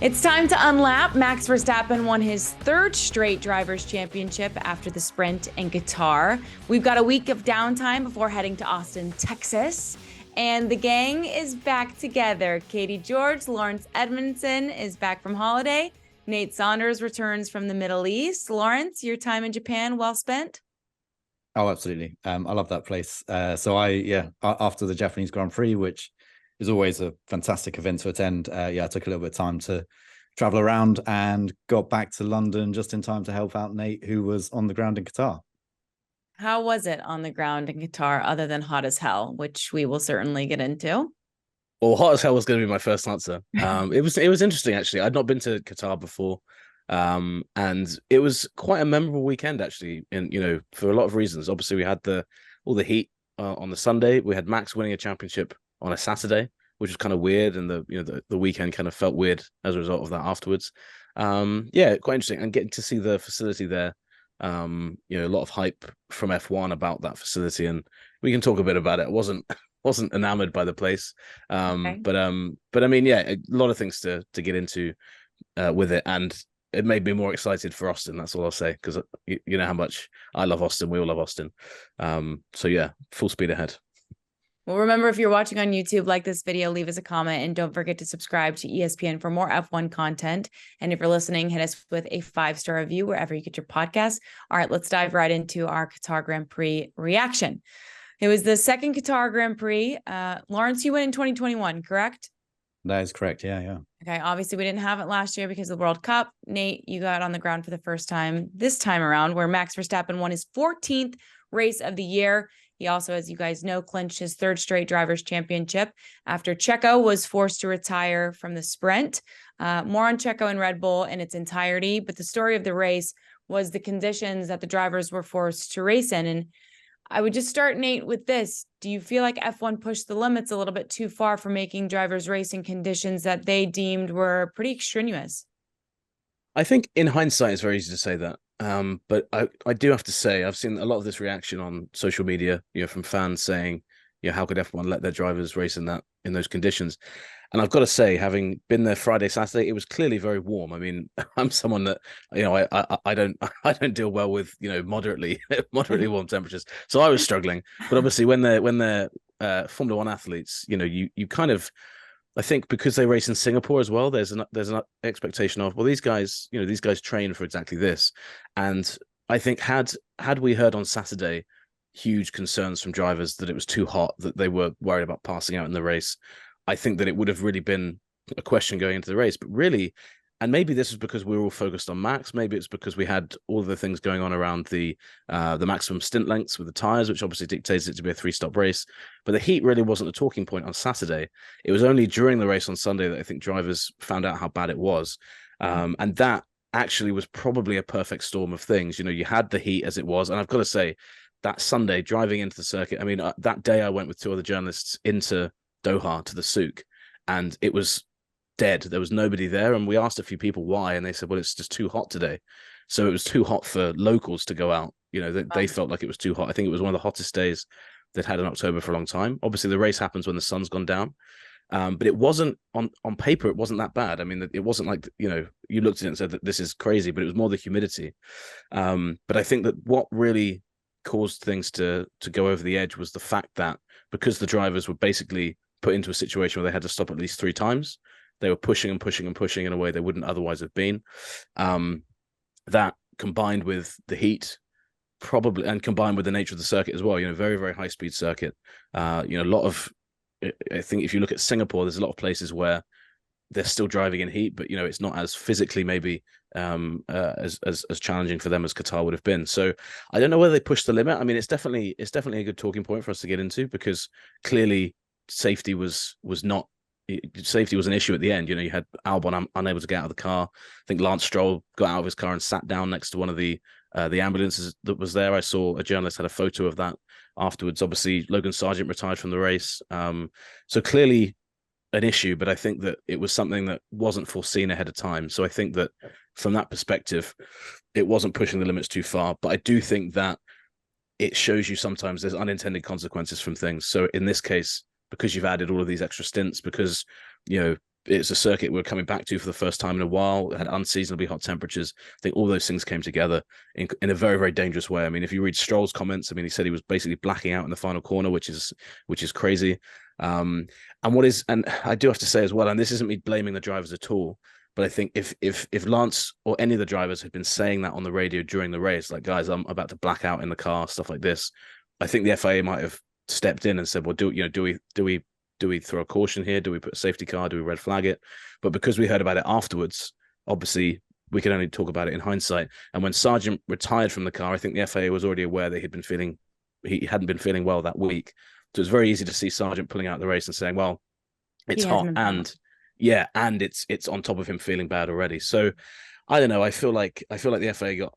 It's time to unlap. Max Verstappen won his third straight Drivers' Championship after the sprint in Qatar. We've got a week of downtime before heading to Austin, Texas. And the gang is back together. Katie George, Laurence Edmondson is back from holiday. Nate Saunders returns from the Middle East. Laurence, your time in Japan, well spent? Oh, absolutely. I love that place. After the Japanese Grand Prix, which is always a fantastic event to attend. I took a little bit of time to travel around and got back to London just in time to help out Nate, who was on the ground in Qatar. How was it on the ground in Qatar, other than hot as hell, which we will certainly get into? Well, hot as hell was going to be my first answer. It was interesting actually. I'd not been to Qatar before, and it was quite a memorable weekend actually. And for a lot of reasons. Obviously, we had all the heat on the Sunday. We had Max winning a championship on a Saturday, which was kind of weird, and the weekend kind of felt weird as a result of that afterwards. Quite interesting, and getting to see the facility there. A lot of hype from F1 about that facility, and we can talk a bit about it. I wasn't enamored by the place, Okay. but I mean, yeah, a lot of things to get into with it, and it made me more excited for Austin. That's all I'll say, because you know how much I love Austin. We all love Austin. So yeah, full speed ahead. Well, remember, if you're watching on YouTube, like this video, leave us a comment, and don't forget to subscribe to ESPN for more F1 content. And if you're listening, hit us with a 5-star review wherever you get your podcasts. All right, let's dive right into our Qatar Grand Prix reaction. It was the second Qatar Grand Prix. Laurence, you went in 2021, correct? That is correct. Yeah. Okay, obviously we didn't have it last year because of the World Cup. Nate, you got on the ground for the first time this time around, where Max Verstappen won his 14th race of the year. He also, as you guys know, clinched his third straight Drivers' Championship after Checo was forced to retire from the sprint. More on Checo and Red Bull in its entirety, but the story of the race was the conditions that the drivers were forced to race in. And I would just start, Nate, with this. Do you feel like F1 pushed the limits a little bit too far for making drivers race in conditions that they deemed were pretty extraneous? I think in hindsight, it's very easy to say that. But I do have to say, I've seen a lot of this reaction on social media, from fans saying, how could F1 let their drivers race in those conditions? And I've got to say, having been there Friday, Saturday, it was clearly very warm. I mean, I'm someone that, I don't deal well with, moderately warm temperatures. So I was struggling. But obviously when they're Formula One athletes, you kind of, I think because they race in Singapore as well, there's an expectation of, well, these guys train for exactly this. And I think had we heard on Saturday huge concerns from drivers that it was too hot, that they were worried about passing out in the race, I think that it would have really been a question going into the race. But really, and maybe this is because we were all focused on Max, maybe it's because we had all of the things going on around the maximum stint lengths with the tires, which obviously dictates it to be a 3-stop race. But the heat really wasn't a talking point on Saturday. It was only during the race on Sunday that I think drivers found out how bad it was. And that actually was probably a perfect storm of things. You had the heat as it was. And I've got to say, that Sunday, driving into the circuit, I mean, that day I went with 2 other journalists into Doha to the souk, and it was dead. There was nobody there, and we asked a few people why, and they said, well, it's just too hot today. So it was too hot for locals to go out. They felt like it was too hot. I think it was one of the hottest days they'd had in October for a long time. Obviously, the race happens when the sun's gone down, but it wasn't on paper. It wasn't that bad. I mean, it wasn't like you looked at it and said that this is crazy, but it was more the humidity. But I think that what really caused things to go over the edge was the fact that because the drivers were basically put into a situation where they had to stop at least 3 times, they were pushing and pushing and pushing in a way they wouldn't otherwise have been. That combined with the heat, probably, and combined with the nature of the circuit as well, very, very high speed circuit. A lot of, I think if you look at Singapore, there's a lot of places where they're still driving in heat, but it's not as physically maybe as challenging for them as Qatar would have been. So I don't know whether they pushed the limit. I mean, it's definitely a good talking point for us to get into, because clearly safety was an issue at the end. You had Albon unable to get out of the car. I think Lance Stroll got out of his car and sat down next to one of the ambulances that was there. I saw a journalist had a photo of that afterwards. Obviously, Logan Sargent retired from the race. So clearly an issue, but I think that it was something that wasn't foreseen ahead of time. So I think that from that perspective, it wasn't pushing the limits too far. But I do think that it shows you sometimes there's unintended consequences from things. So in this case, because you've added all of these extra stints, because it's a circuit we're coming back to for the first time in a while. It had unseasonably hot temperatures. I think all those things came together in a very, very dangerous way. I mean, if you read Stroll's comments, I mean, he said he was basically blacking out in the final corner, which is crazy. And I do have to say as well, and this isn't me blaming the drivers at all, but I think if Lance or any of the drivers had been saying that on the radio during the race, like, guys, I'm about to black out in the car, stuff like this, I think the FIA might have stepped in and said, well, do we throw a caution here? Do we put a safety car? Do we red flag it? But because we heard about it afterwards, obviously we can only talk about it in hindsight. And when Sargent retired from the car, I think the FIA was already aware that he hadn't been feeling well that week. So it's very easy to see Sargent pulling out the race and saying, well, it's hot and it's on top of him feeling bad already. So I don't know. I feel like the FIA got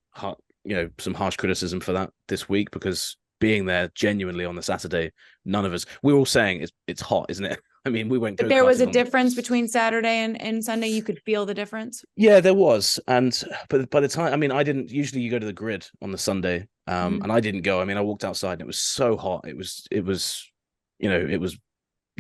some harsh criticism for that this week, because being there genuinely on the Saturday, none of us, we were all saying it's hot, isn't it? I mean, we went. But there was a difference between Saturday and Sunday. You could feel the difference. Yeah, there was. But by the time, I mean, I didn't, usually you go to the grid on the Sunday, and I didn't go. I mean, I walked outside and it was so hot. It was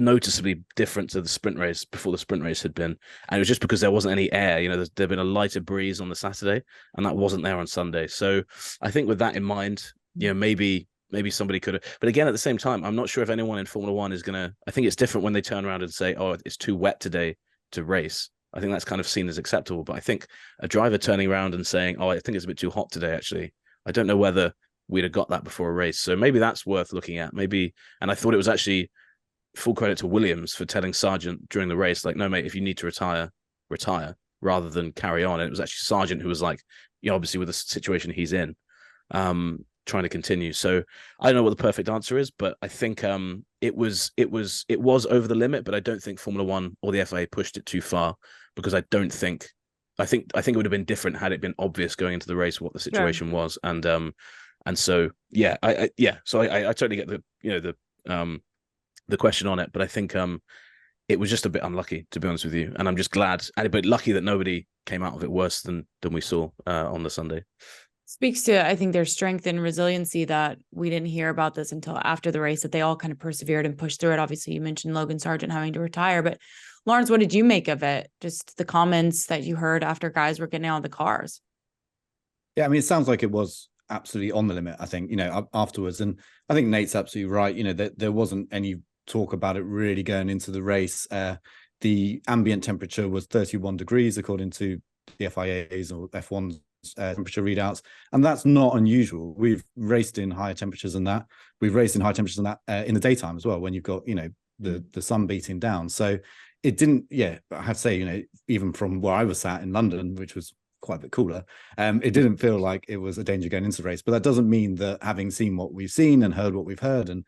noticeably different to the sprint race before the sprint race had been. And it was just because there wasn't any air. There'd been a lighter breeze on the Saturday and that wasn't there on Sunday. So I think with that in mind, maybe somebody could have, but again, at the same time, I'm not sure if anyone in Formula One is I think it's different when they turn around and say, oh, it's too wet today to race. I think that's kind of seen as acceptable. But I think a driver turning around and saying, oh, I think it's a bit too hot today, actually, I don't know whether we'd have got that before a race. So maybe that's worth looking at. Maybe, and I thought it was actually full credit to Williams for telling Sargent during the race, like, no, mate, if you need to retire, rather than carry on. And it was actually Sargent who was like, obviously with the situation he's in, trying to continue. So I don't know what the perfect answer is, but I think it was over the limit, but I don't think Formula One or the FIA pushed it too far, because I think it would have been different had it been obvious going into the race what the situation was. And so I totally get the question on it, but I think it was just a bit unlucky, to be honest with you. And I'm just glad, but lucky that nobody came out of it worse than we saw on the Sunday. Speaks to, I think, their strength and resiliency that we didn't hear about this until after the race, that they all kind of persevered and pushed through it. Obviously, you mentioned Logan Sargent having to retire, but Laurence, what did you make of it? Just the comments that you heard after guys were getting out of the cars. Yeah, I mean, it sounds like it was absolutely on the limit, I think, afterwards. And I think Nate's absolutely right. There wasn't any talk about it really going into the race. The ambient temperature was 31 degrees, according to the FIA's or F1's temperature readouts, and that's not unusual. We've raced in higher temperatures than that. We've raced in high temperatures than that in the daytime as well, when you've got the sun beating down. So it didn't. I have to say, even from where I was sat in London, which was quite a bit cooler, it didn't feel like it was a danger going into the race. But that doesn't mean that, having seen what we've seen and heard what we've heard, and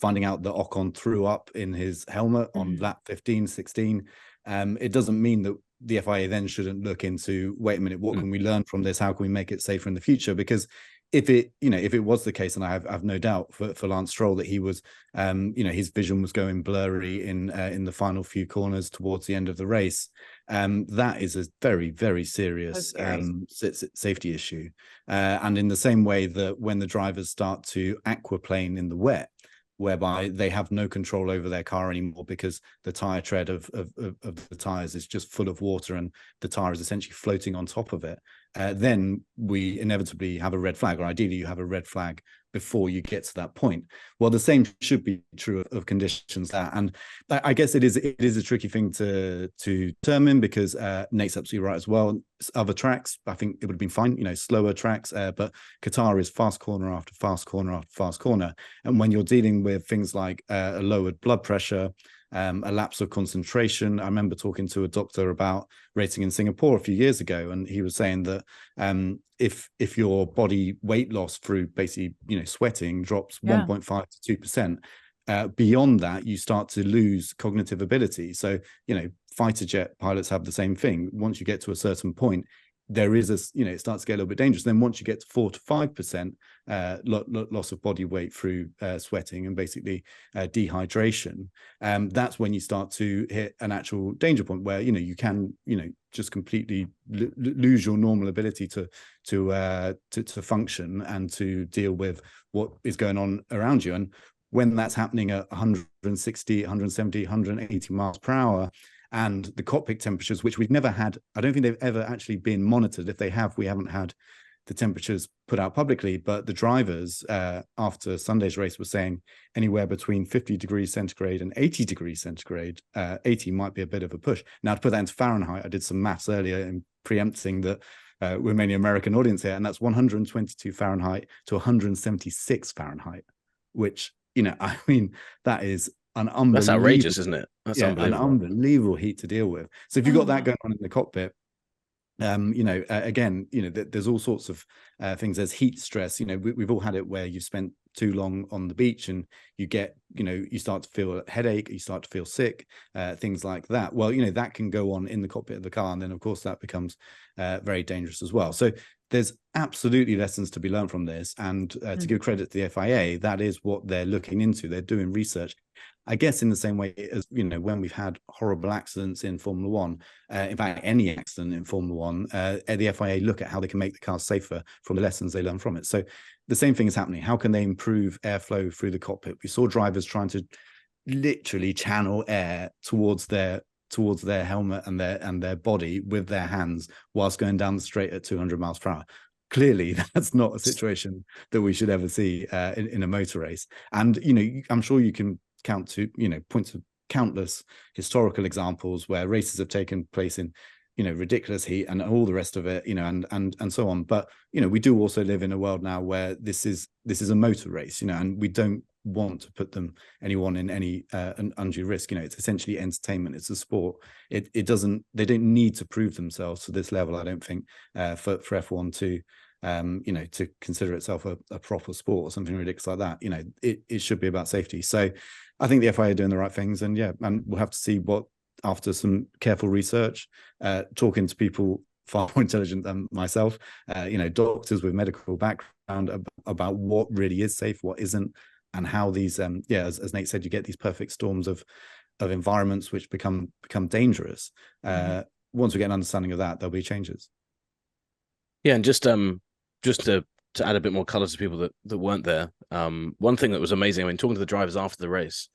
finding out that Ocon threw up in his helmet on lap 15, 16, it doesn't mean that the FIA then shouldn't look into, wait a minute, what can we learn from this? How can we make it safer in the future? Because if it was the case, and I have no doubt for Lance Stroll that he was, his vision was going blurry in the final few corners towards the end of the race, that is a very, very serious safety issue. And in the same way that when the drivers start to aquaplane in the wet, whereby they have no control over their car anymore because the tire tread of the tires is just full of water and the tire is essentially floating on top of it, then we inevitably have a red flag, or ideally you have a red flag before you get to that point. Well, the same should be true of conditions there. And I guess it is a tricky thing to determine, because Nate's absolutely right as well. Other tracks, I think it would have been fine, slower tracks, but Qatar is fast corner after fast corner after fast corner. And when you're dealing with things like a lowered blood pressure, a lapse of concentration. I remember talking to a doctor about racing in Singapore a few years ago, and he was saying that if your body weight loss through basically sweating drops 1.5 to 2%, beyond that you start to lose cognitive ability. So fighter jet pilots have the same thing. Once you get to a certain point, there is it starts to get a little bit dangerous. Then once you get to 4 to 5% loss of body weight through sweating and basically dehydration, that's when you start to hit an actual danger point where you can just completely lose your normal ability to function and to deal with what is going on around you. And when that's happening at 160, 170, 180 miles per hour, and the cockpit temperatures, which we've never had. I don't think they've ever actually been monitored. If they have, we haven't had the temperatures put out publicly, but the drivers after Sunday's race were saying anywhere between 50 degrees centigrade and 80 degrees centigrade. 80 might be a bit of a push. Now, to put that into Fahrenheit, I did some maths earlier in preempting that we're mainly American audience here, and that's 122 Fahrenheit to 176 Fahrenheit, which, I mean, that is an unbelievable. That's outrageous, isn't it? That's unbelievable. An unbelievable heat to deal with. So if you've got that going on in the cockpit, again, there's all sorts of things. There's heat stress. We've all had it where you've spent too long on the beach and you get, you start to feel a headache, you start to feel sick, things like that. Well, that can go on in the cockpit of the car, and then of course that becomes very dangerous as well. So there's absolutely lessons to be learned from this, and to give credit to the FIA, that is what they're looking into. They're doing research, I guess, in the same way as, when we've had horrible accidents in Formula One, in fact, any accident in Formula One, the FIA look at how they can make the cars safer from the lessons they learn from it. So the same thing is happening. How can they improve airflow through the cockpit? We saw drivers trying to literally channel air towards their helmet and their body with their hands whilst going down the straight at 200 miles per hour. Clearly, that's not a situation that we should ever see in a motor race. And, I'm sure you can point to countless historical examples where races have taken place in, ridiculous heat and all the rest of it, and so on. But, we do also live in a world now where this is a motor race, and we don't want to put anyone in any undue risk. It's essentially entertainment. It's a sport. They don't need to prove themselves to this level, I don't think, for F1 to consider itself a proper sport or something ridiculous like that. It should be about safety. So I think the FIA are doing the right things, and we'll have to see what, after some careful research, talking to people far more intelligent than myself, doctors with medical background, about what really is safe, what isn't, and how these, as Nate said, you get these perfect storms of environments which become dangerous. Once we get an understanding of that, there'll be changes. Yeah, and just to add a bit more color to people that weren't there, one thing that was amazing, I mean, talking to the drivers after the race,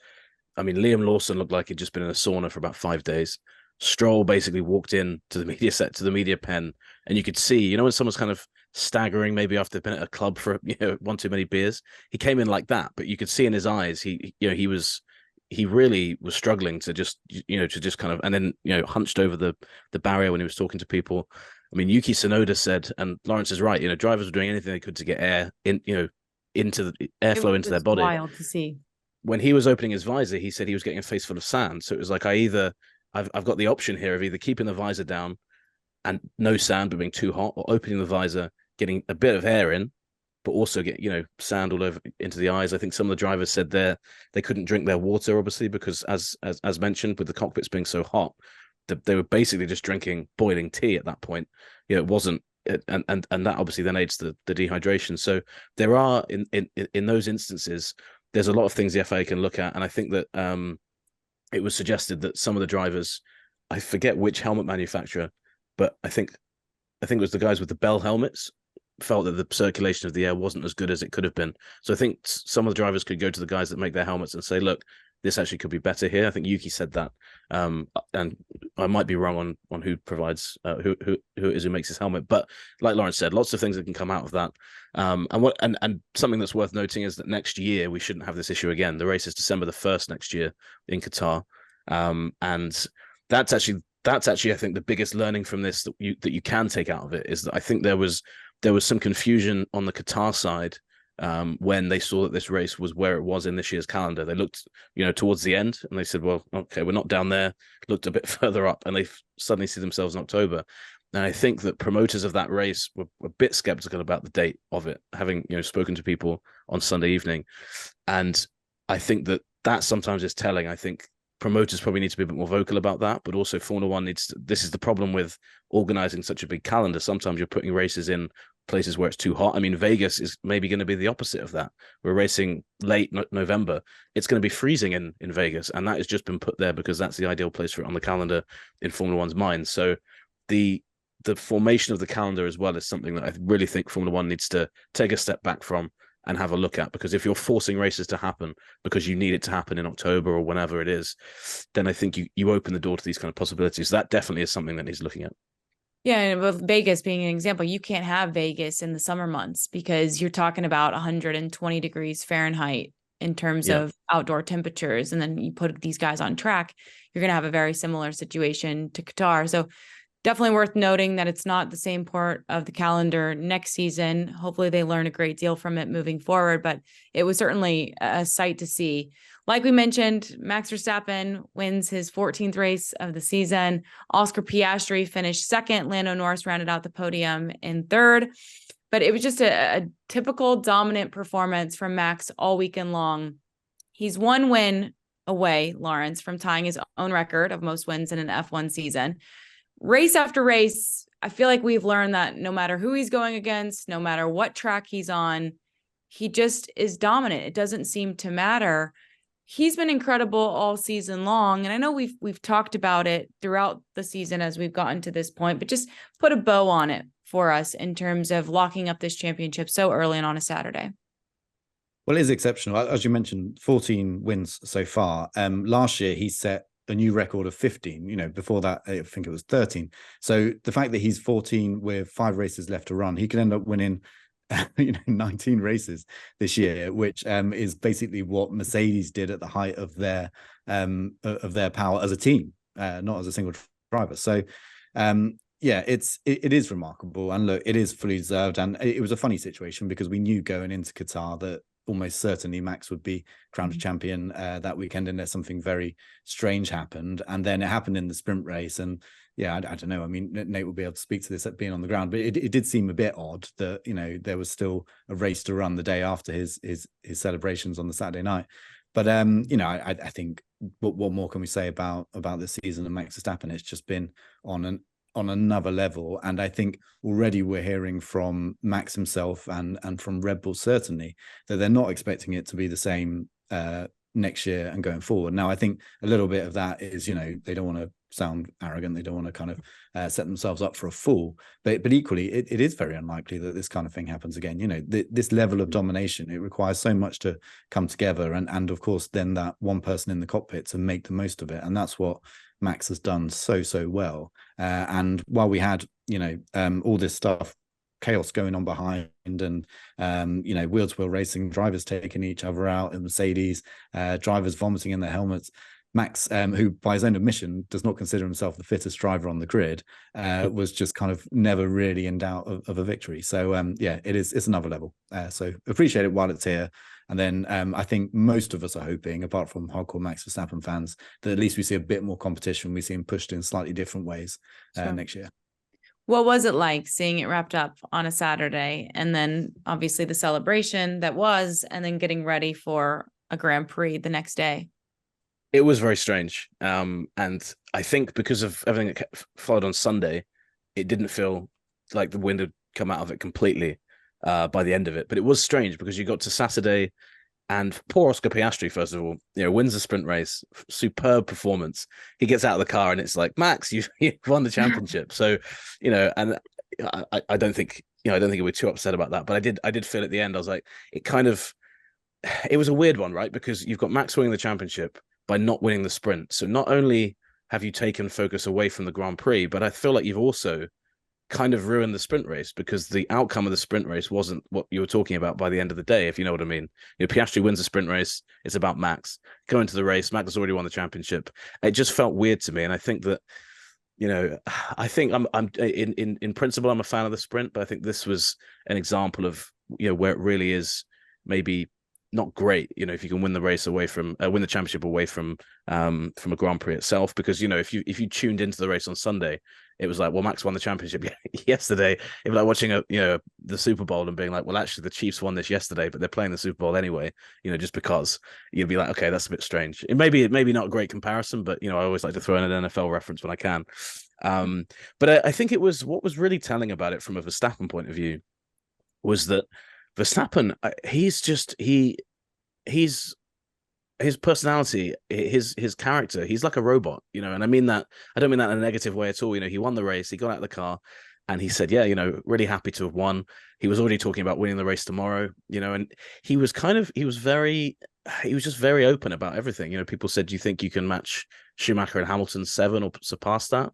I mean, Liam Lawson looked like he'd just been in a sauna for about 5 days. Stroll basically walked in to the media pen, and you could see, when someone's kind of staggering, maybe after they've been at a club for one too many beers, he came in like that, but you could see in his eyes he really was struggling to just kind of, and then hunched over the barrier when he was talking to people. I mean, Yuki Tsunoda said, and Laurence is right, drivers were doing anything they could to get air into the airflow into their body. Wild to see. When he was opening his visor, he said he was getting a face full of sand. So it was like, I've got the option here of either keeping the visor down and no sand but being too hot, or opening the visor, getting a bit of air in, but also get sand all over into the eyes. I think some of the drivers said they couldn't drink their water, obviously, because as mentioned, with the cockpits being so hot, they were basically just drinking boiling tea at that point. It wasn't, and that obviously then aids the dehydration. So there are in those instances, there's a lot of things the FIA can look at, and I think that it was suggested that some of the drivers, I forget which helmet manufacturer, but I think it was the guys with the Bell helmets, felt that the circulation of the air wasn't as good as it could have been. So I think some of the drivers could go to the guys that make their helmets and say, look, this actually could be better here. I think Yuki said that, and I might be wrong on who provides who it is who makes his helmet. But like Laurence said, lots of things that can come out of that. And something that's worth noting is that next year we shouldn't have this issue again. The race is December the 1st next year in Qatar, and that's actually I think the biggest learning from this that you can take out of it is that I think there was some confusion on the Qatar side. When they saw that this race was where it was in this year's calendar, they looked, towards the end, and they said, well, okay, we're not down there, looked a bit further up, and they suddenly see themselves in October. And I think that promoters of that race were a bit skeptical about the date of it, having, spoken to people on Sunday evening. And I think that sometimes is telling. I think promoters probably need to be a bit more vocal about that, but also Formula One this is the problem with organizing such a big calendar. Sometimes you're putting races in places where it's too hot. I mean, Vegas is maybe going to be the opposite of that. We're racing late November. It's going to be freezing in Vegas, and that has just been put there because that's the ideal place for it on the calendar in Formula One's mind. So the formation of the calendar as well is something that I really think Formula One needs to take a step back from and have a look at, because if you're forcing races to happen because you need it to happen in October or whenever it is, then I think you open the door to these kind of possibilities. That definitely is something that he's looking at. Yeah, and with Vegas being an example, you can't have Vegas in the summer months because you're talking about 120 degrees Fahrenheit in terms of outdoor temperatures. And then you put these guys on track, you're going to have a very similar situation to Qatar. So definitely worth noting that it's not the same part of the calendar next season. Hopefully they learn a great deal from it moving forward, but it was certainly a sight to see. Like we mentioned, Max Verstappen wins his 14th race of the season. Oscar Piastri finished second. Lando Norris rounded out the podium in third. But it was just a typical dominant performance from Max all weekend long. He's one win away, Laurence, from tying his own record of most wins in an F1 season. Race after race, I feel like we've learned that no matter who he's going against, no matter what track he's on, he just is dominant. It doesn't seem to matter. He's been incredible all season long. And I know we've talked about it throughout the season as we've gotten to this point, but just put a bow on it for us in terms of locking up this championship so early and on a Saturday. Well, it is exceptional. As you mentioned, 14 wins so far. Last year, he set a new record of 15. Before that, I think it was 13. So the fact that he's 14 with 5 races left to run, he could end up winning 19 races this year, which is basically what Mercedes did at the height of their power as a team, not as a single driver. So it is remarkable, and look, it is fully deserved. And it was a funny situation because we knew going into Qatar that almost certainly Max would be crowned champion that weekend, unless something very strange happened. And then it happened in the sprint race, and I don't know. I mean, Nate will be able to speak to this at being on the ground, but it did seem a bit odd that there was still a race to run the day after his celebrations on the Saturday night. But I think what more can we say about the season of Max Verstappen? It's just been on another level, and I think already we're hearing from Max himself and from Red Bull certainly that they're not expecting it to be the same next year and going forward. Now, I think a little bit of that is they don't want to sound arrogant, they don't want to kind of set themselves up for a fall, but equally it is very unlikely that this kind of thing happens again. This level of domination, it requires so much to come together, and of course then that one person in the cockpit to make the most of it, and that's what Max has done so well. And while we had all this stuff, chaos going on behind, and wheel to wheel racing, drivers taking each other out in Mercedes, drivers vomiting in their helmets, Max, who by his own admission does not consider himself the fittest driver on the grid, was just kind of never really in doubt of a victory. So it's another level. So appreciate it while it's here. And then I think most of us are hoping, apart from hardcore Max Verstappen fans, that at least we see a bit more competition. We see him pushed in slightly different ways next year. What was it like seeing it wrapped up on a Saturday, and then obviously the celebration that was, and then getting ready for a Grand Prix the next day? It was very strange. And I think because of everything that followed on Sunday, it didn't feel like the wind had come out of it completely by the end of it. But it was strange because you got to Saturday, and poor Oscar Piastri, first of all, wins the sprint race, superb performance. He gets out of the car and it's like, Max, you've won the championship. So, and I don't think, I don't think we're too upset about that. But I did feel at the end, I was like, it was a weird one, right? Because you've got Max winning the championship by not winning the sprint. So not only have you taken focus away from the Grand Prix, but I feel like you've also kind of ruined the sprint race, because the outcome of the sprint race wasn't what you were talking about by the end of the day, if you know what I mean. Piastri wins the sprint race. It's about Max. Going to the race, Max has already won the championship. It just felt weird to me. And I think that, I think I'm in principle, I'm a fan of the sprint, but I think this was an example of, where it really is maybe not great, if you can win the race away from win the championship away from a Grand Prix itself, because if you tuned into the race on Sunday, it was like, well, Max won the championship yesterday. It was like watching the Super Bowl and being like, well, actually the Chiefs won this yesterday, but they're playing the Super Bowl anyway, just because. You'd be like, okay, that's a bit strange. It may be not a great comparison, but I always like to throw in an NFL reference when I can. But I think what was really telling about it from a Verstappen point of view was that Verstappen, he's his personality, his character, he's like a robot, and I don't mean that in a negative way at all. He won the race, he got out of the car, And he said, yeah, really happy to have won. He was already talking about winning the race tomorrow, and he was just very open about everything. People said, do you think you can match Schumacher and Hamilton's 7 or surpass that?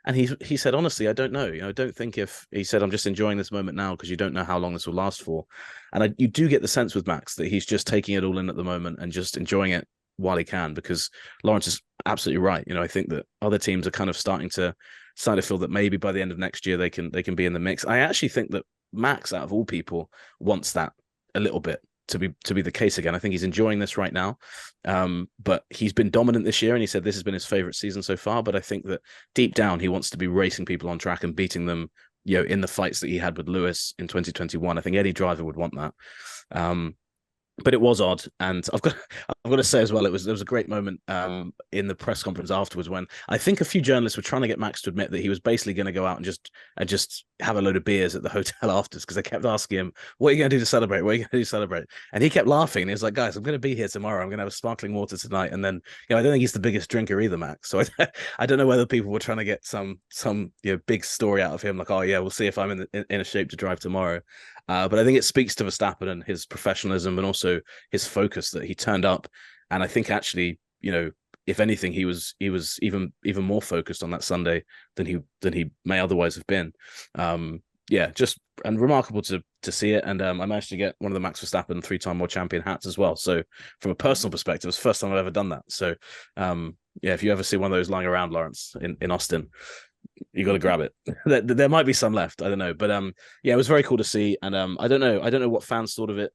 And he said, honestly, I don't know. I don't think he said, I'm just enjoying this moment now because you don't know how long this will last for. And you do get the sense with Max that he's just taking it all in at the moment and just enjoying it while he can, because Laurence is absolutely right. I think that other teams are kind of starting to feel that maybe by the end of next year they can be in the mix. I actually think that Max, out of all people, wants that a little bit to be the case again. I think he's enjoying this right now, but he's been dominant this year, and he said this has been his favorite season so far. But I think that deep down he wants to be racing people on track and beating them, in the fights that he had with Lewis in 2021. I think any driver would want that. But it was odd, and I've got to say as well, there was a great moment in the press conference afterwards when I think a few journalists were trying to get Max to admit that he was basically going to go out and just have a load of beers at the hotel afterwards, because they kept asking him, "What are you going to do to celebrate? What are you going to do to celebrate?" And he kept laughing. And he was like, "Guys, I'm going to be here tomorrow. I'm going to have a sparkling water tonight." And then, I don't think he's the biggest drinker either, Max. So I don't know whether people were trying to get some big story out of him, like, "Oh yeah, we'll see if I'm in a shape to drive tomorrow." But I think it speaks to Verstappen and his professionalism and also his focus that he turned up. And I think actually, if anything, he was even more focused on that Sunday than he may otherwise have been. Just and remarkable to see it. And I managed to get one of the Max Verstappen 3-time world champion hats as well. So from a personal perspective, it's the first time I've ever done that. So if you ever see one of those lying around, Laurence, in Austin, you got to grab it. There might be some left, I don't know, but it was very cool to see. And I don't know what fans thought of it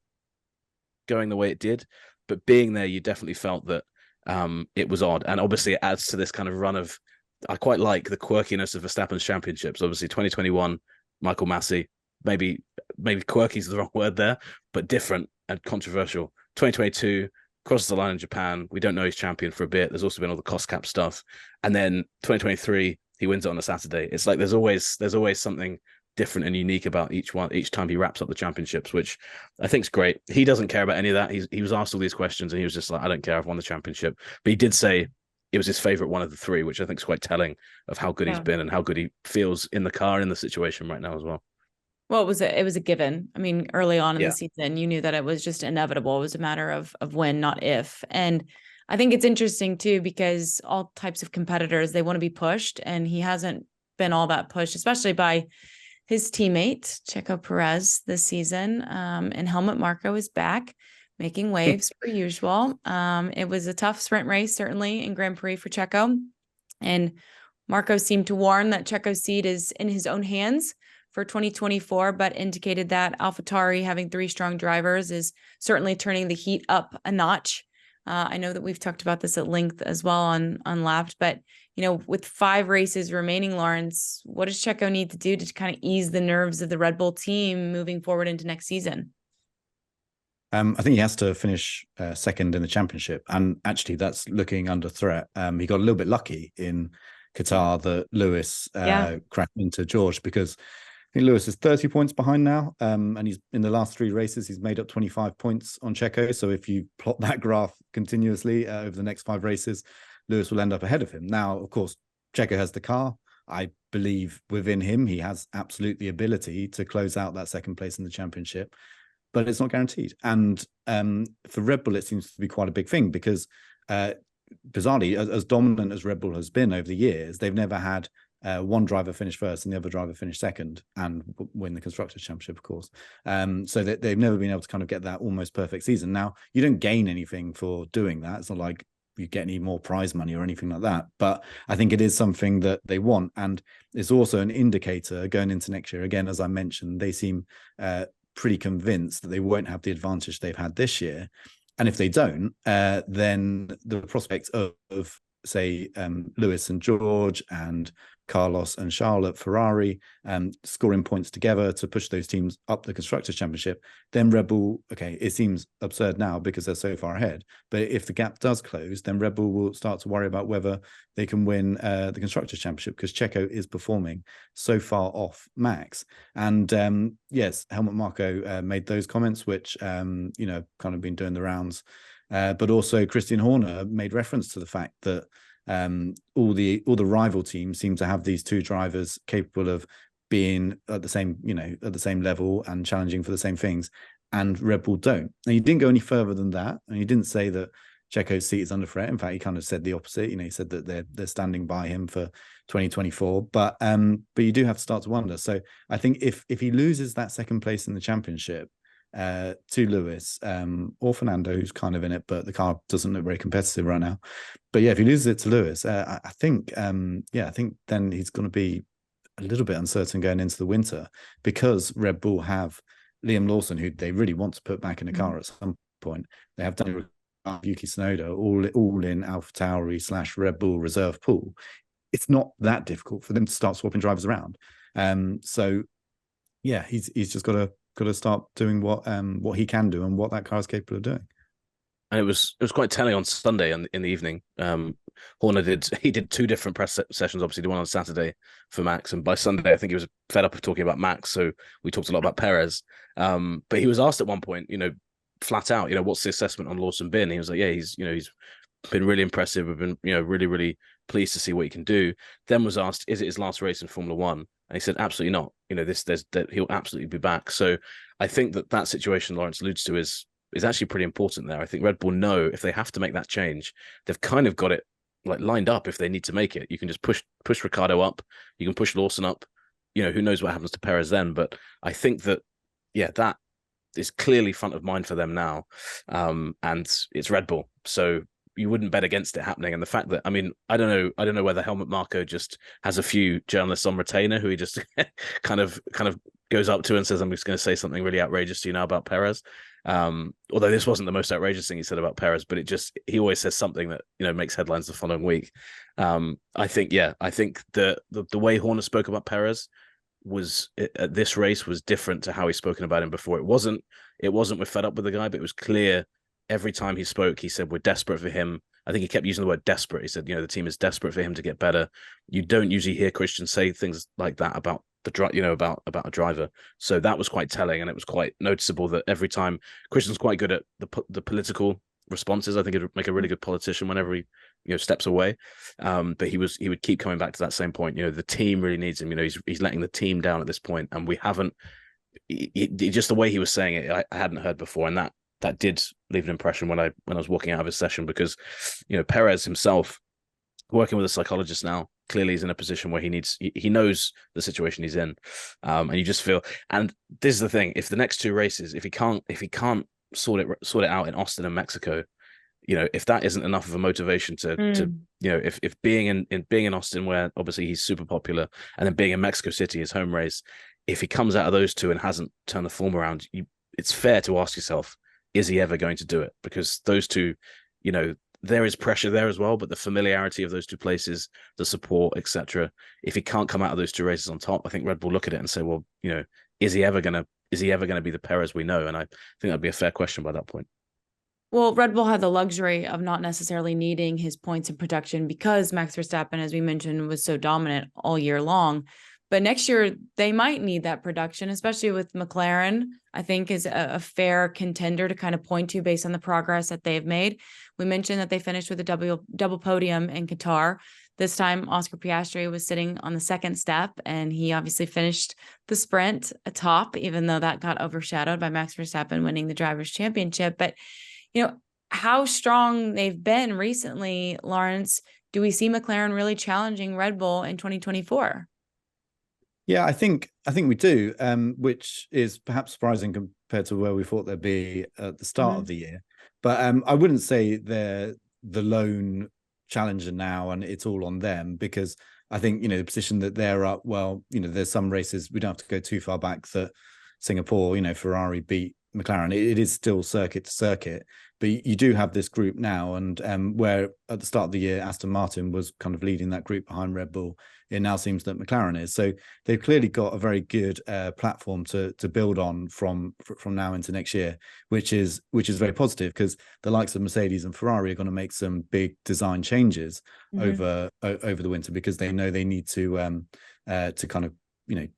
going the way it did, but being there, you definitely felt that it was odd. And obviously it adds to this kind of run of, I quite like the quirkiness of Verstappen's championships. Obviously 2021, Michael Massey, maybe quirky is the wrong word there, but different and controversial. 2022 crosses the line in Japan. We don't know he's champion for a bit. There's also been all the cost cap stuff. And then 2023, he wins it on a Saturday. It's like there's always something different and unique about each time he wraps up the championships, which I think is great. He doesn't care about any of that. He was asked all these questions and he was just like, I don't care, I've won the championship. But he did say it was his favorite one of the 3, which I think is quite telling of how good he's been and how good he feels in the car, in the situation right now as well. Well, it was a given. I mean, early on in the season, you knew that it was just inevitable. It was a matter of when, not if. And I think it's interesting too, because all types of competitors, they want to be pushed, and he hasn't been all that pushed, especially by his teammate, Checo Perez, this season. And Helmut Marko is back, making waves per usual. It was a tough sprint race, certainly, in Grand Prix for Checo. And Marko seemed to warn that Checo's seat is in his own hands for 2024, but indicated that AlphaTauri, having 3 strong drivers, is certainly turning the heat up a notch. I know that we've talked about this at length as well on Unlapped, but with 5 races remaining, Laurence, what does Checo need to do to kind of ease the nerves of the Red Bull team moving forward into next season? I think he has to finish second in the championship, and actually that's looking under threat. He got a little bit lucky in Qatar that Lewis crashed into George, because I think Lewis is 30 points behind now, and he's in the last 3 races, he's made up 25 points on Checo. So if you plot that graph continuously over the next 5 races, Lewis will end up ahead of him. Now, of course, Checo has the car. I believe within him, he has absolute the ability to close out that second place in the championship, but it's not guaranteed. And for Red Bull, it seems to be quite a big thing, because bizarrely, as dominant as Red Bull has been over the years, they've never had one driver finish first and the other driver finish second and win the Constructors' Championship, of course. So they've never been able to kind of get that almost perfect season. Now, you don't gain anything for doing that. It's not like you get any more prize money or anything like that. But I think it is something that they want. And it's also an indicator going into next year. Again, as I mentioned, they seem pretty convinced that they won't have the advantage they've had this year. And if they don't, then the prospect of say, Lewis and George and Carlos and Charles at Ferrari scoring points together to push those teams up the Constructors' Championship, then Red Bull, okay, it seems absurd now because they're so far ahead, but if the gap does close, then Red Bull will start to worry about whether they can win the Constructors' Championship, because Checo is performing so far off Max. And yes, Helmut Marko made those comments, which, kind of been doing the rounds. But also Christian Horner made reference to the fact that all the rival teams seem to have these 2 drivers capable of being at the same, at the same level and challenging for the same things, and Red Bull don't. And he didn't go any further than that, and he didn't say that Checo's seat is under threat. In fact, he kind of said the opposite. He said that they're standing by him for 2024. But you do have to start to wonder. So I think if he loses that second place in the championship to Lewis or Fernando, who's kind of in it, but the car doesn't look very competitive right now. But yeah, if he loses it to Lewis, I think then he's going to be a little bit uncertain going into the winter, because Red Bull have Liam Lawson, who they really want to put back in the car at some point. They have done Yuki Tsunoda all in AlphaTauri / Red Bull reserve pool. It's not that difficult for them to start swapping drivers around. So yeah, he's just got to start doing what he can do and what that car is capable of doing. And it was quite telling on Sunday in the evening. Horner did 2 different press sessions, obviously the one on Saturday for Max, and by Sunday I think he was fed up of talking about Max, so we talked a lot about Perez. But he was asked at one point, flat out, what's the assessment on Lawson been? He was like, yeah, he's been really impressive. We've been, really, really pleased to see what he can do. Then was asked, is it his last race in Formula One? And he said, absolutely not. He'll absolutely be back. So I think that situation Laurence alludes to is actually pretty important there. I think Red Bull know if they have to make that change, they've kind of got it like lined up. If they need to make it, you can just push Ricciardo up, you can push Lawson up. Who knows what happens to Perez then? But I think that that is clearly front of mind for them now, and it's Red Bull. So you wouldn't bet against it happening. And the fact that, I don't know whether Helmut Marko just has a few journalists on retainer who he just kind of goes up to and says, I'm just going to say something really outrageous to you now about Perez. Although this wasn't the most outrageous thing he said about Perez, but he always says something that, makes headlines the following week. I think the way Horner spoke about Perez at this race was different to how he's spoken about him before. It wasn't we're fed up with the guy, but it was clear every time he spoke, he said, we're desperate for him. I think he kept using the word desperate. He said, the team is desperate for him to get better. You don't usually hear Christian say things like that about about a driver. So that was quite telling, and it was quite noticeable that every time Christian's quite good at the political responses. I think he'd make a really good politician whenever he steps away. But he would keep coming back to that same point. The team really needs him. He's letting the team down at this point, and we haven't. Just the way he was saying it, I hadn't heard before, and that did leave an impression when I was walking out of his session, because Perez himself, working with a psychologist now, clearly is in a position where he knows the situation he's in, and you just feel. And this is the thing: if the next 2 races, if he can't sort it out in Austin and Mexico, if that isn't enough of a motivation to if being in Austin, where obviously he's super popular, and then being in Mexico City, his home race, if he comes out of those 2 and hasn't turned the form around, it's fair to ask yourself, is he ever going to do it? Because those 2, there is pressure there as well, but the familiarity of those 2 places, the support, etc. If he can't come out of those 2 races on top, I think Red Bull look at it and say, well, is he ever gonna be the Perez we know? And I think that'd be a fair question by that point. Well, Red Bull had the luxury of not necessarily needing his points in production because Max Verstappen, as we mentioned, was so dominant all year long. But next year, they might need that production, especially with McLaren, I think is a fair contender to kind of point to based on the progress that they've made. We mentioned that they finished with a double podium in Qatar. This time, Oscar Piastri was sitting on the second step, and he obviously finished the sprint atop, even though that got overshadowed by Max Verstappen winning the Drivers' Championship. But, how strong they've been recently, Laurence, do we see McLaren really challenging Red Bull in 2024? Yeah, I think we do, which is perhaps surprising compared to where we thought they'd be at the start of the year. But I wouldn't say they're the lone challenger now and it's all on them, because I think, the position that they're up, well, there's some races, we don't have to go too far back, that Singapore, Ferrari beat McLaren. It is still circuit to circuit, but you do have this group now, and where at the start of the year Aston Martin was kind of leading that group behind Red Bull, it now seems that McLaren is. So they've clearly got a very good platform to build on from now into next year, which is very positive, because the likes of Mercedes and Ferrari are going to make some big design changes over the winter, because they know they need to kind of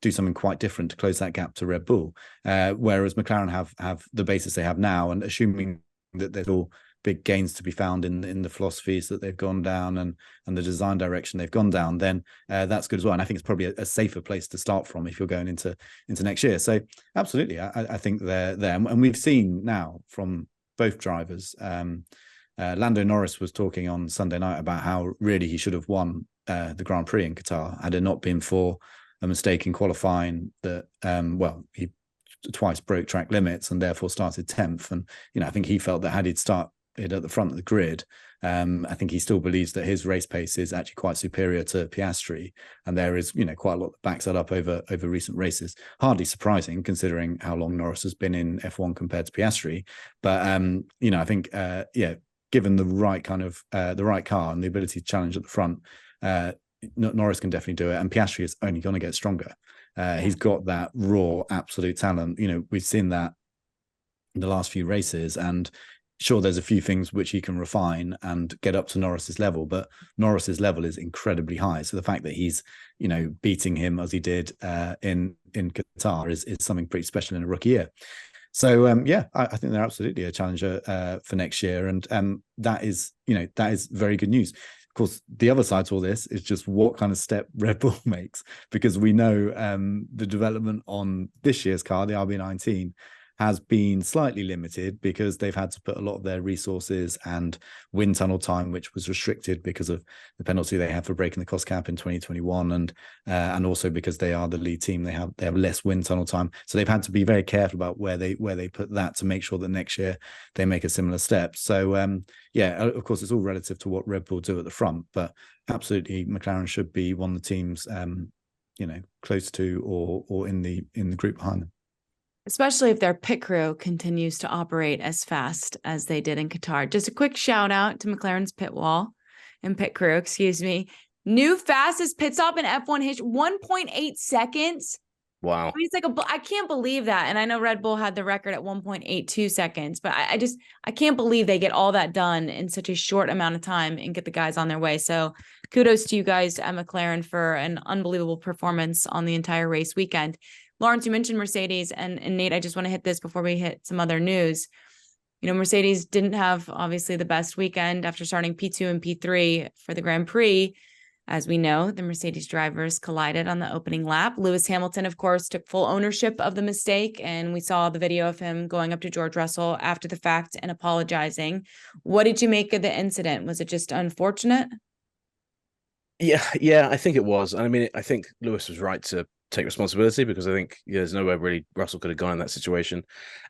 do something quite different to close that gap to Red Bull, whereas McLaren have the basis they have now, and assuming that they're all big gains to be found in the philosophies that they've gone down and the design direction they've gone down, then that's good as well. And I think it's probably a safer place to start from if you're going into next year. So absolutely, I think they're there, and we've seen now from both drivers. Lando Norris was talking on Sunday night about how really he should have won the Grand Prix in Qatar had it not been for a mistake in qualifying that he twice broke track limits and therefore started 10th. And I think he felt that had he'd started at the front of the grid, I think he still believes that his race pace is actually quite superior to Piastri, and there is quite a lot that backs that up over recent races. Hardly surprising considering how long Norris has been in F1 compared to Piastri, but I think given the right kind of the right car and the ability to challenge at the front, Norris can definitely do it, and Piastri is only going to get stronger. He's got that raw absolute talent. We've seen that in the last few races, and sure, there's a few things which he can refine and get up to Norris's level, but Norris's level is incredibly high. So the fact that he's beating him as he did in Qatar is something pretty special in a rookie year. So I think they're absolutely a challenger for next year, and that is very good news. Of course, the other side to all this is just what kind of step Red Bull makes, because we know the development on this year's car, the RB19, has been slightly limited because they've had to put a lot of their resources and wind tunnel time, which was restricted because of the penalty they had for breaking the cost cap in 2021, and also because they are the lead team, they have less wind tunnel time, so they've had to be very careful about where they put that to make sure that next year they make a similar step. So of course, it's all relative to what Red Bull do at the front, but absolutely McLaren should be one of the teams close to or in the group behind them. Especially if their pit crew continues to operate as fast as they did in Qatar. Just a quick shout out to McLaren's pit crew, New fastest pit stop in F1 history, 1.8 seconds. Wow. I mean, I can't believe that. And I know Red Bull had the record at 1.82 seconds, but I can't believe they get all that done in such a short amount of time and get the guys on their way. So kudos to you guys at McLaren for an unbelievable performance on the entire race weekend. Laurence, you mentioned Mercedes, and Nate, I just want to hit this before we hit some other news. Mercedes didn't have obviously the best weekend after starting P2 and P3 for the Grand Prix. As we know, the Mercedes drivers collided on the opening lap. Lewis Hamilton, of course, took full ownership of the mistake, and we saw the video of him going up to George Russell after the fact and apologizing. What did you make of the incident? Was it just unfortunate? Yeah, I think it was. I mean, I think Lewis was right to take responsibility, because I think there's nowhere really Russell could have gone in that situation.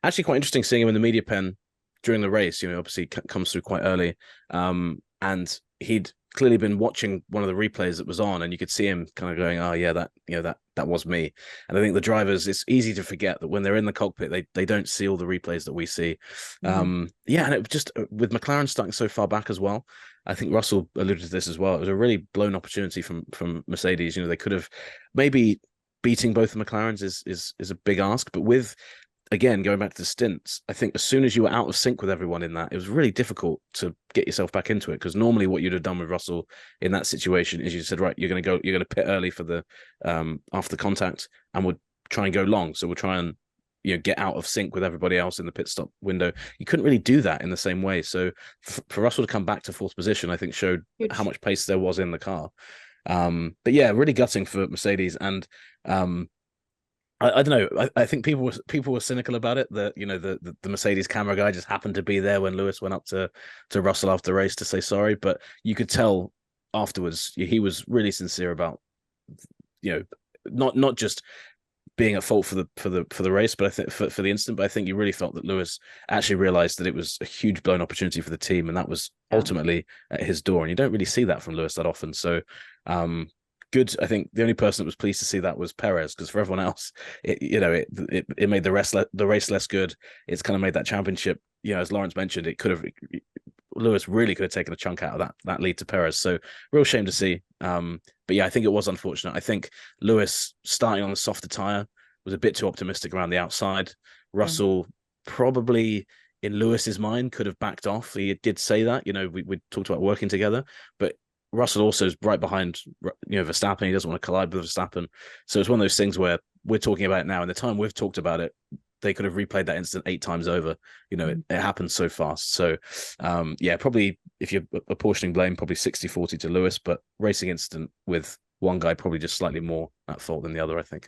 Actually, quite interesting seeing him in the media pen during the race. Obviously comes through quite early, and he'd clearly been watching one of the replays that was on, and you could see him kind of going, "Oh yeah, that was me." And I think the drivers, it's easy to forget that when they're in the cockpit, they don't see all the replays that we see. And it just, with McLaren starting so far back as well, I think Russell alluded to this as well. It was a really blown opportunity from Mercedes. They could have maybe beating both the McLarens is a big ask, but with, again, going back to the stints, I think as soon as you were out of sync with everyone in that, it was really difficult to get yourself back into it, because normally what you'd have done with Russell in that situation is you said, right, you're going to pit early for the after the contact, and we'll try and go long. So we'll try and get out of sync with everybody else in the pit stop window. You couldn't really do that in the same way. So for Russell to come back to fourth position, I think showed how much pace there was in the car. But yeah, really gutting for Mercedes. And I don't know. I think people were cynical about it. That the Mercedes camera guy just happened to be there when Lewis went up to Russell after the race to say sorry. But you could tell afterwards he was really sincere about not just being at fault for the race, but I think for the incident. But I think you really felt that Lewis actually realized that it was a huge blown opportunity for the team, and that was ultimately at his door. And you don't really see that from Lewis that often. So good. I think the only person that was pleased to see that was Perez, because for everyone else, it made the race less good. It's kind of made that championship. As Laurence mentioned, Lewis really could have taken a chunk out of that lead to Perez. So real shame to see. But yeah, I think it was unfortunate. I think Lewis starting on a softer tire was a bit too optimistic around the outside. Russell probably, in Lewis's mind, could have backed off. He did say that. We talked about working together, but Russell also is right behind Verstappen. He doesn't want to collide with Verstappen. So it's one of those things where we're talking about it now, and the time we've talked about it, they could have replayed that incident 8 times over. You know, it happened so fast. So, yeah, probably if you're apportioning blame, probably 60-40 to Lewis, but racing incident with one guy probably just slightly more at fault than the other, I think.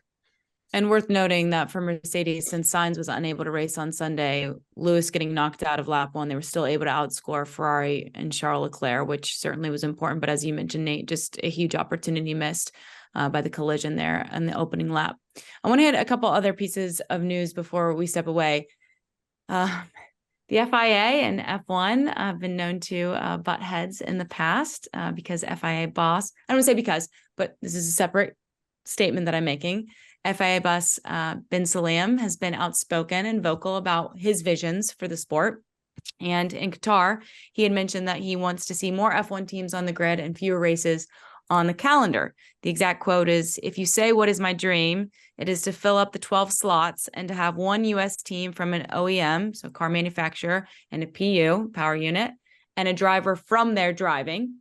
And worth noting that for Mercedes, since Sainz was unable to race on Sunday, Lewis getting knocked out of lap 1, they were still able to outscore Ferrari and Charles Leclerc, which certainly was important. But as you mentioned, Nate, just a huge opportunity missed by the collision there in the opening lap. I want to hit a couple other pieces of news before we step away. The FIA and F1 have been known to butt heads in the past because FIA boss, I don't want to say because, but this is a separate statement that I'm making. FIA boss Ben Sulayem has been outspoken and vocal about his visions for the sport. And in Qatar, he had mentioned that he wants to see more F1 teams on the grid and fewer races on the calendar. The exact quote is, "If you say what is my dream, it is to fill up the 12 slots and to have one US team from an OEM, so car manufacturer, and a PU, power unit, and a driver from there driving,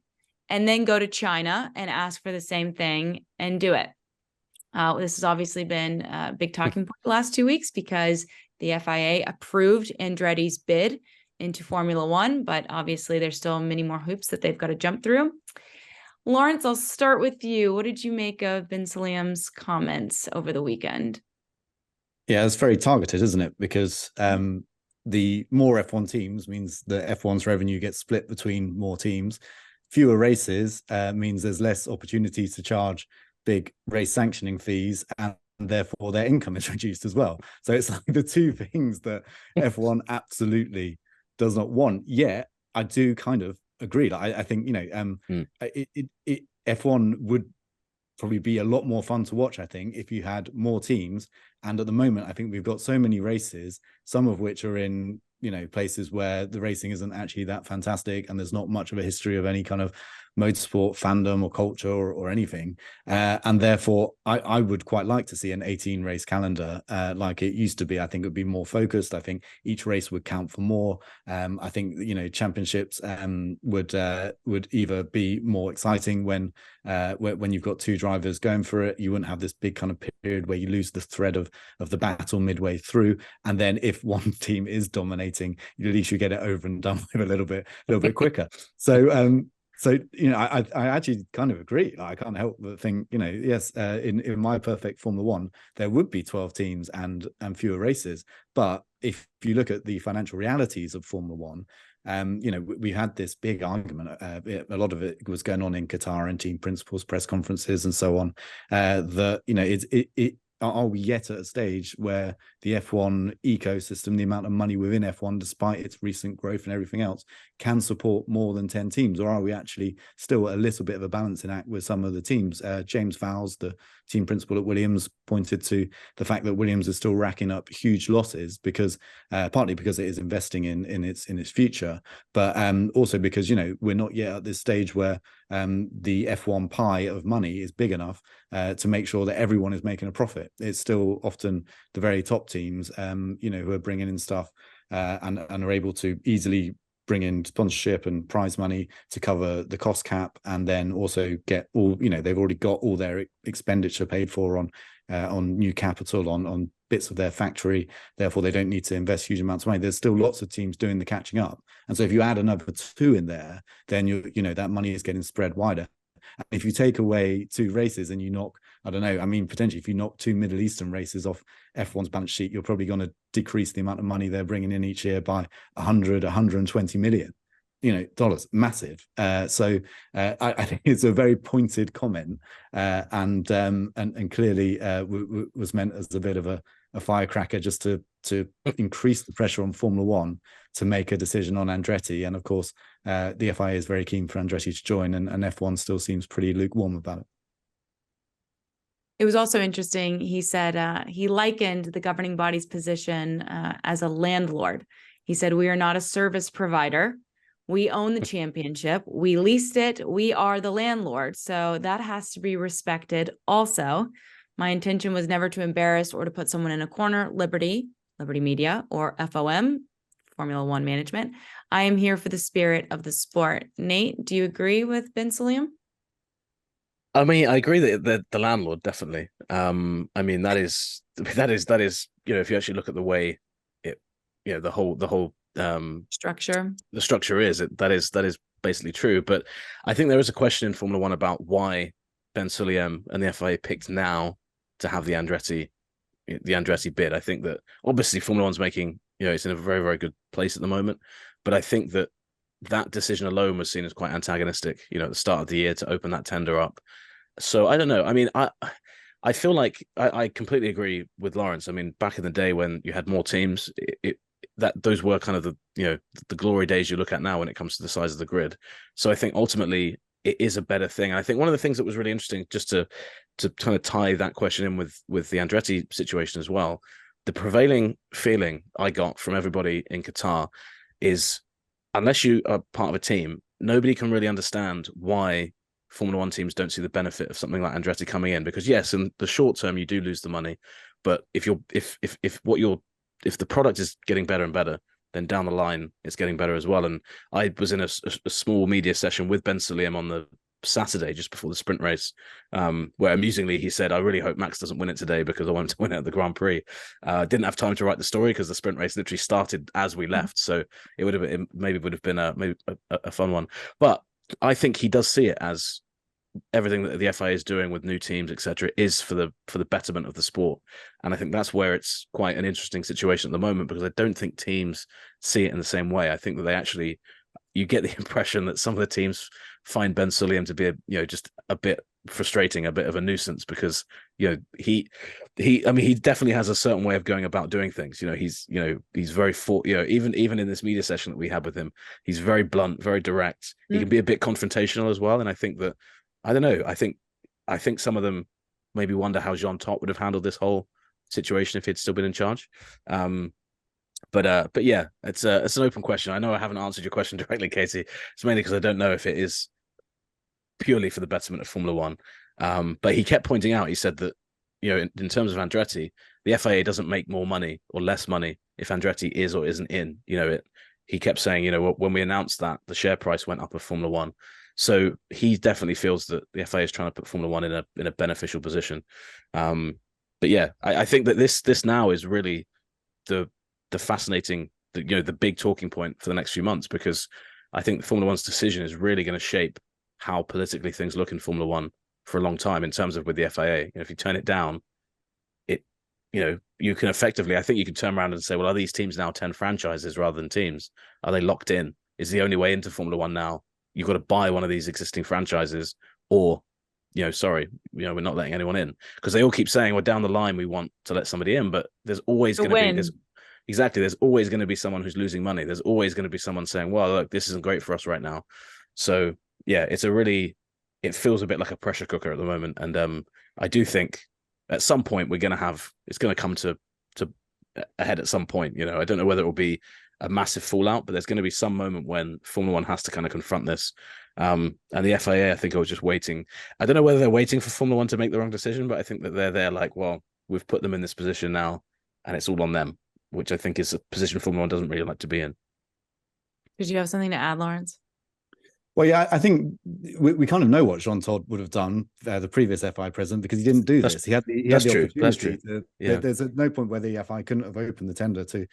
and then go to China and ask for the same thing and do it." This has obviously been a big talking point the last 2 weeks because the FIA approved Andretti's bid into Formula One, but obviously there's still many more hoops that they've got to jump through. Laurence, I'll start with you. What did you make of Ben Sulayem's comments over the weekend? Yeah, it's very targeted, isn't it? Because the more F1 teams means that F1's revenue gets split between more teams. Fewer races means there's less opportunities to charge big race sanctioning fees, and therefore their income is reduced as well. So it's like the two things that F1 absolutely does not want. Yet I do kind of agree. Like, I think, you know, F1 would probably be a lot more fun to watch, I think, if you had more teams. And at the moment, I think we've got so many races, some of which are in, you know, places where the racing isn't actually that fantastic and there's not much of a history of any kind of motorsport fandom or culture or anything. And therefore, I would quite like to see an 18 race calendar like it used to be. I think it would be more focused. I think each race would count for more. I think, you know, championships would either be more exciting when you've got two drivers going for it. You wouldn't have this big kind of period where you lose the thread of the battle midway through. And then if one team is dominating, at least you get it over and done with a little bit quicker. So, you know, I actually kind of agree. I can't help but think, you know, yes, in my perfect Formula One, there would be 12 teams and fewer races. But if you look at the financial realities of Formula One, you know, we had this big argument. A lot of it was going on in Qatar and team principals, press conferences, and so on. That, you know, are we yet at a stage where the F1 ecosystem, the amount of money within F1, despite its recent growth and everything else, can support more than 10 teams? Or are we actually still a little bit of a balancing act with some of the teams? James Fowles, the team principal at Williams, pointed to the fact that Williams is still racking up huge losses because partly because it is investing in its future, but also because, you know, we're not yet at this stage where the F1 pie of money is big enough to make sure that everyone is making a profit. It's still often the very top teams, you know, who are bringing in stuff and are able to easily bring in sponsorship and prize money to cover the cost cap, and then also get all, you know, they've already got all their expenditure paid for on new capital, on bits of their factory. Therefore, they don't need to invest huge amounts of money. There's still lots of teams doing the catching up. And so if you add another two in there, then you know, that money is getting spread wider. And if you take away two races and you knock, I don't know, I mean, potentially if you knock two Middle Eastern races off F1's balance sheet, you're probably going to decrease the amount of money they're bringing in each year by 120 million, you know, dollars. Massive. So I think it's a very pointed comment, and clearly was meant as a bit of a firecracker just to increase the pressure on Formula One to make a decision on Andretti. And of course, the FIA is very keen for Andretti to join, and F1 still seems pretty lukewarm about it. It was also interesting. He said he likened the governing body's position as a landlord. He said, "We are not a service provider. We own the championship. We leased it. We are the landlord. So that has to be respected also. My intention was never to embarrass or to put someone in a corner. Liberty Media, or FOM, Formula One Management. I am here for the spirit of the sport." Nate, do you agree with Ben Sulayem? I mean, I agree that the landlord definitely. I mean, that is, if you actually look at the way it, Structure. the structure is, that is basically true. But I think there is a question in Formula One about why Ben Sulayem and the FIA picked now to have the Andretti bid. I think that obviously Formula One's making, it's in a very, very good place at the moment. But I think that decision alone was seen as quite antagonistic, at the start of the year to open that tender up. So I don't know. I mean, I feel like I completely agree with Laurence. I mean, back in the day when you had more teams, that those were kind of the glory days you look at now when it comes to the size of the grid. So I think ultimately it is a better thing. And I think one of the things that was really interesting, just to kind of tie that question in with the Andretti situation as well, the prevailing feeling I got from everybody in Qatar is, unless you are part of a team, nobody can really understand why Formula One teams don't see the benefit of something like Andretti coming in. Because yes, in the short term you do lose the money, but if the product is getting better and better, then down the line it's getting better as well. And I was in a small media session with Ben Sulayem on the Saturday just before the sprint race, where amusingly he said, "I really hope Max doesn't win it today because I want him to win it at the Grand Prix." Didn't have time to write the story because the sprint race literally started as we left, so it would have been a fun one. But I think he does see it as everything that the FIA is doing with new teams, etc., is for the betterment of the sport. And I think that's where it's quite an interesting situation at the moment, because I don't think teams see it in the same way. I think that they actually, you get the impression that some of the teams find Ben Sulayem to be just a bit frustrating, a bit of a nuisance, because he definitely has a certain way of going about doing things. He's very even in this media session that we had with him, he's very blunt, very direct. He can be a bit confrontational as well. And I think that, I don't know, I think some of them maybe wonder how Jean Todt would have handled this whole situation if he'd still been in charge. But yeah, it's an open question. I know I haven't answered your question directly, Katie. It's mainly because I don't know if it is purely for the betterment of Formula One. But he kept pointing out, he said that, in terms of Andretti, the FIA doesn't make more money or less money if Andretti is or isn't in. He kept saying, when we announced that, the share price went up of Formula One. So he definitely feels that the FIA is trying to put Formula One in a beneficial position. But yeah, I think that this now is really the fascinating, the big talking point for the next few months, because I think Formula One's decision is really going to shape how politically things look in Formula One for a long time, in terms of with the FIA. If you turn it down, you can effectively, I think you can turn around and say, well, are these teams now 10 franchises rather than teams? Are they locked in? Is the only way into Formula One now you've got to buy one of these existing franchises, or sorry, we're not letting anyone in? Because they all keep saying, well, down the line we want to let somebody in, but there's always going to be exactly, there's always going to be someone who's losing money. There's always going to be someone saying, well, look, this isn't great for us right now. So yeah, it feels a bit like a pressure cooker at the moment. And I do think at some point it's going to come to a head at some point. I don't know whether it will be a massive fallout, but there's going to be some moment when Formula One has to kind of confront this. And the FIA, I think, I was just waiting. I don't know whether they're waiting for Formula One to make the wrong decision, but I think that they're like, well, we've put them in this position now, and it's all on them, which I think is a position Formula One doesn't really like to be in. Did you have something to add, Laurence? Well, yeah, I think we kind of know what Jean Todt would have done, the previous FI president, because he didn't do this. He had the opportunity. That's true. There's no point where the FI couldn't have opened the tender to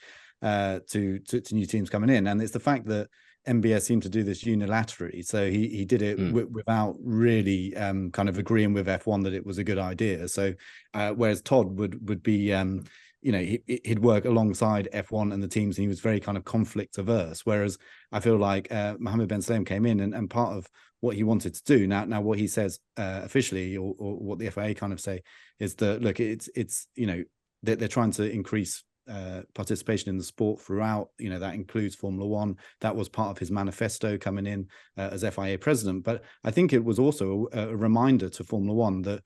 new teams coming in, and it's the fact that MBS seemed to do this unilaterally. So he did it without really kind of agreeing with F1 that it was a good idea. So whereas Todd would be he'd work alongside F1 and the teams, and he was very kind of conflict averse. Whereas I feel like Mohammed Ben Sulayem came in, and part of what he wanted to do now what he says officially, or what the FIA kind of say, is that, look, it's they're trying to increase participation in the sport throughout. That includes Formula One. That was part of his manifesto coming in as FIA president. But I think it was also a reminder to Formula One that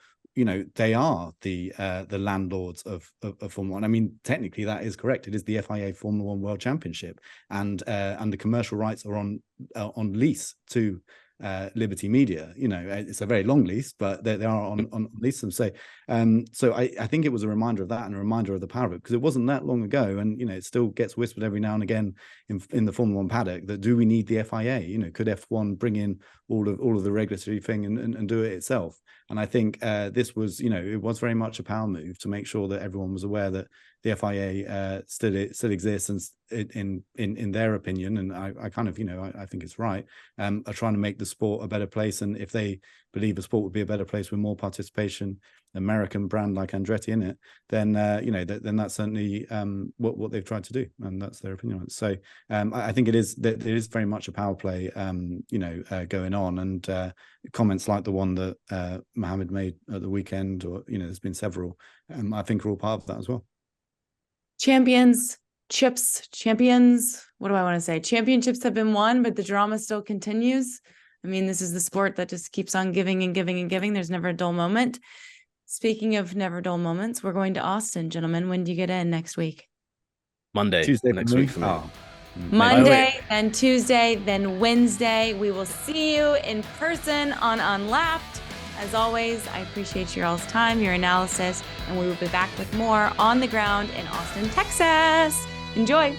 they are the landlords of Formula One. I mean, technically that is correct. It is the FIA Formula One World Championship, and the commercial rights are on lease to Liberty Media. You know, it's a very long lease, but they are on lease them. So I think it was a reminder of that and a reminder of the power of it, because it wasn't that long ago, and you know, it still gets whispered every now and again in the Formula One paddock that do we need the FIA? You know, could F1 bring in all of the regulatory thing and do it itself? And I think this was, you know, it was very much a power move to make sure that everyone was aware that the FIA still exists, and in their opinion, and I kind of, you know, I think it's right, are trying to make the sport a better place. And if they believe the sport would be a better place with more participation, American brand like Andretti in it, then you know, then that's certainly what they've tried to do, and that's their opinion on it. So I think it is very much a power play, you know, going on, and comments like the one that Mohammed made at the weekend, or you know, there's been several, I think are all part of that as well. Champions, what do I want to say? Championships have been won, but the drama still continues. I mean, this is the sport that just keeps on giving and giving and giving. There's never a dull moment. Speaking of never dull moments, we're going to Austin, gentlemen. When do you get in next week? Monday, Tuesday next week for me. Oh. Monday, then Tuesday, then Wednesday. We will see you in person on Unlapped. As always, I appreciate your all's time, your analysis, and we will be back with more on the ground in Austin, Texas. Enjoy.